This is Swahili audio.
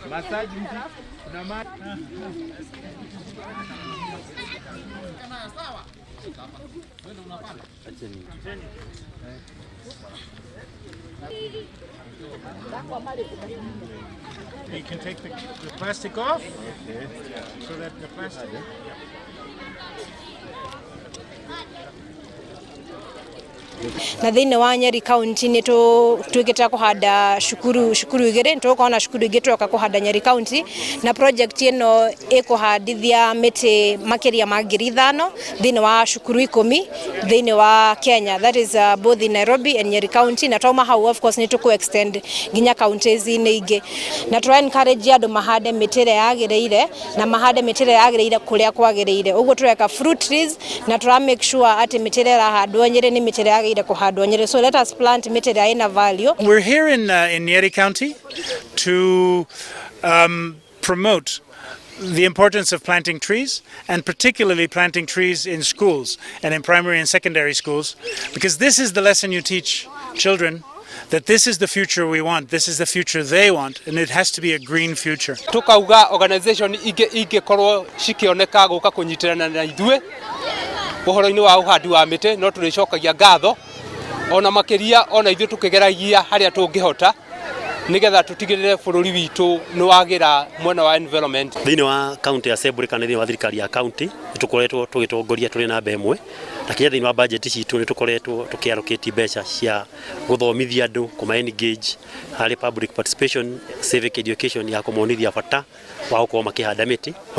Masaji kuna You can take the plastic off, so that the plastic. Na thĩinĩ wa Nyeri County nĩ twĩkĩte kũhanda cukuru igĩrĩ, tũkona cukuru ingĩ tũroka kũhanda Nyeri County, na project ĩno ĩkũhandithia mĩtĩ makĩria ma 5,000 thĩinĩ wa cukuru 10 thĩinĩ wa Kenya, that is both in Nairobi and Nyeri County, na twauma hau of course nĩ extend nginya counties-inĩ ingĩ, na tũra encourage andũ mahande mĩtĩ ĩrĩa yagĩrĩire na mahande mĩtĩ ĩrĩa yagĩrĩire kũrĩa kwagĩrĩire. Ũguo tũreka fruit trees na tũra make sure atĩ mĩtĩ ĩrĩa ĩrahandwo Nyeri nĩ mĩtĩ ĩrĩa yagĩrĩire kũhandwo Nyeri. So let us plant mĩtĩ ĩrĩa ĩna value. We're here in Nyeri County to promote the importance of planting trees, and particularly planting trees in schools and in primary and secondary schools, because this is the lesson you teach children, that this is the future we want, this is the future they want, and it has to be a green future. Tukauga organization ingĩkorwo cikĩoneka gũka kũnyitanĩra na ithuĩ ũhoro-inĩ wa ũhandi wa mĩtĩ, no tũrĩcokagia ngatho ona makĩria ona ithuĩ tũkĩgeragia harĩa tũngĩhota nigetha tũtigĩrĩre bũrũri witũ nĩ wagĩra mwena wa environment. Thĩinĩ wa county assembly kana thĩinĩ wa thirikari ya county nĩtũkoretwo tũgĩtongoria tũrĩ namba ĩmwe, na kĩrĩa thĩinĩ wa budget citũ nĩtũkoretwo tũkĩallocate mbeca cia gũthomithia andũ, kũma engage harĩ public participation, civic education ya kũmonithia bata wa gũkorwo makĩhanda mĩtĩ.